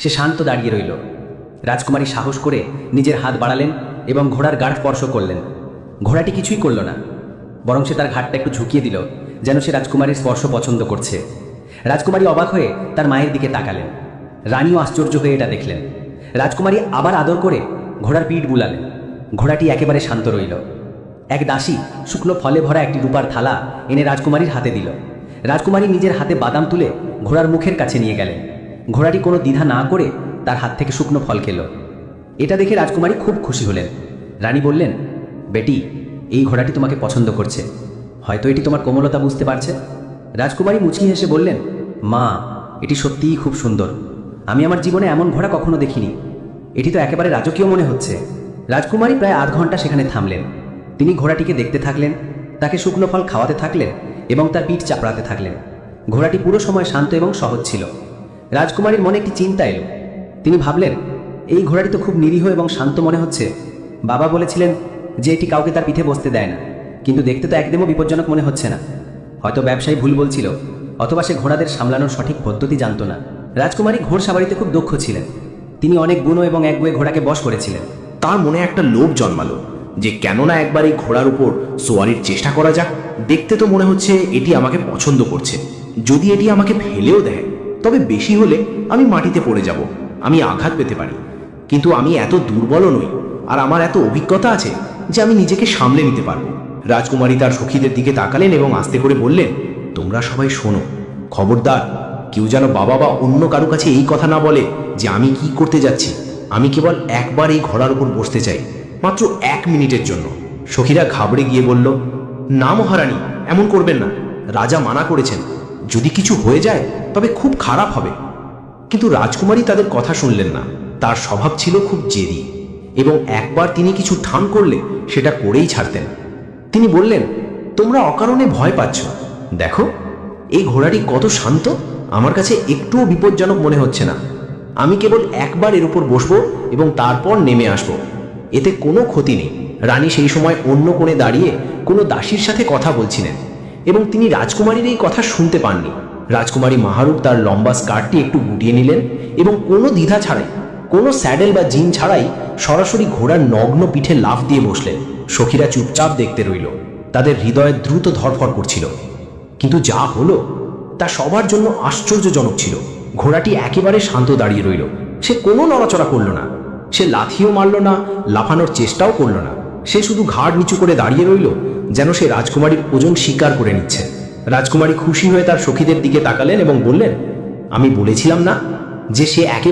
সে শান্ত দাঁড়িয়ে রইল। রাজকুমারী সাহস করে নিজের হাত বাড়ালেন এবং ঘোড়ার গাঢ় স্পর্শ করলেন। ঘোড়াটি কিছুই করল না, বরং সে তার ঘাটটা একটু ঝুঁকিয়ে দিল, যেন সে রাজকুমারীর স্পর্শ পছন্দ করছে। রাজকুমারী অবাক হয়ে তার মায়ের দিকে তাকালেন। রানীও আশ্চর্য হয়ে এটা দেখলেন। রাজকুমারী আবার আদর করে ঘোড়ার পিঠ বুলালেন। ঘোড়াটি একেবারে শান্ত রইল। এক দাসী শুকনো ফলে ভরা একটি রূপার থালা এনে রাজকুমারীর হাতে দিল। রাজকুমারী নিজের হাতে বাদাম তুলে ঘোড়ার মুখের কাছে নিয়ে গেলেন। ঘোড়াটি কোনো দ্বিধা না করে তার হাত থেকে শুকনো ফল খেল। এটা দেখে রাজকুমারী খুব খুশি হলেন। রানী বললেন, বেটি, এই ঘোড়াটি তোমাকে পছন্দ করছে, হয়তো এটি তোমার কোমলতা বুঝতে পারছে। রাজকুমারী মুচকি হেসে বললেন, মা, এটি সত্যিই খুব সুন্দর। আমি আমার জীবনে এমন ঘোড়া কখনো দেখিনি। এটি তো একেবারে রাজকীয় মনে হচ্ছে। রাজকুমারী প্রায় আধ ঘন্টা সেখানে থামলেন। তিনি ঘোড়াটিকে দেখতে থাকলেন, তাকে শুকনো ফল খাওয়াতে থাকলেন এবং তার পিঠ চাপড়াতে থাকলেন। ঘোড়াটি পুরো সময় শান্ত এবং সহজ ছিল। রাজকুমারীর মনে একটি চিন্তা এলো। তিনি ভাবলেন, এই ঘোড়াটি তো খুব নিরীহ এবং শান্ত মনে হচ্ছে। বাবা বলেছিলেন যে এটি কাউকে তার পিঠে বসতে দেয় না, কিন্তু দেখতে তো একদমও বিপজ্জনক মনে হচ্ছে না। হয়তো ব্যবসায়ী ভুল বলছিল, অথবা সে ঘোড়াদের সামলানোর সঠিক পদ্ধতি জানত না। রাজকুমারী ঘোড় সাবারিতে খুব দক্ষ ছিলেন। তিনি অনেক বুনো এবং একগুয়ে ঘোড়াকে বশ করেছিলেন। তার মনে একটা লোভ জন্মালো যে কেননা একবার এই ঘোড়ার উপর সোয়ারির চেষ্টা করা যাক। দেখতে তো মনে হচ্ছে এটি আমাকে পছন্দ করছে। যদি এটি আমাকে ফেলেও দেয়, তবে বেশি হলে আমি মাটিতে পড়ে যাব, আমি আঘাত পেতে পারি। কিন্তু আমি এত দুর্বলও নই, আর আমার এত অভিজ্ঞতা আছে যে আমি নিজেকে সামলে নিতে পারবো। রাজকুমারী তার সখীদের দিকে তাকালেন এবং আস্তে করে বললেন, তোমরা সবাই শোনো, খবরদার কেউ যেন বাবা বা অন্য কারো কাছে এই কথা না বলে যে আমি কি করতে যাচ্ছি। আমি কেবল একবার এই ঘোড়ার উপর বসতে চাই, মাত্র 1 মিনিটের জন্য। সখীরা ঘাবড়ে গিয়ে বলল, না মহারানী, এমন করবেন না। রাজা মানা করেছেন, যদি কিছু হয়ে যায় তবে খুব খারাপ হবে। কিন্তু রাজকুমারী তাদের কথা শুনলেন না। তার স্বভাব ছিল খুব জেদি, এবং একবার তিনি কিছু ঠান করলে সেটা করেই ছাড়তেন। তিনি বললেন, তোমরা অকারণে ভয় পাচ্ছ। দেখো, এই ঘোড়াটি কত শান্ত, আমার কাছে একটুও বিপজ্জনক মনে হচ্ছে না। আমি কেবল একবার এর উপর বসবো এবং তারপর নেমে আসবো, এতে কোনো ক্ষতি নেই। রানী সেই সময় অন্য কোণে দাঁড়িয়ে কোনো দাসীর সাথে কথা বলছিলেন এবং তিনি রাজকুমারীর এই কথা শুনতে পাননি। রাজকুমারী মাহারুক তার লম্বা স্কার্টটি একটু গুটিয়ে নিলেন এবং কোনো দ্বিধা ছাড়াই, কোনো স্যাডেল বা জিন ছাড়াই সরাসরি ঘোড়ার নগ্ন পিঠে লাফ দিয়ে বসলেন। সখীরা চুপচাপ দেখতে রইল। তাদের হৃদয়ে দ্রুত ধড়ফড় করছিল। কিন্তু যা হলো তা সবার জন্য আশ্চর্যজনক ছিল। ঘোড়াটি একেবারে শান্ত দাঁড়িয়ে রইল। সে কোনো নড়াচড়া করল না। সে লাথিও মারল না, লাফানোর চেষ্টাও করল না। সে শুধু ঘাড় নিচু করে দাঁড়িয়ে রইল, যেন সে রাজকুমারীর ওজন স্বীকার করে নিচ্ছে। রাজকুমারী খুশি হয়ে তার সখীদের দিকে তাকালেন এবং বললেন, আমি বলেছিলাম না যে সে একে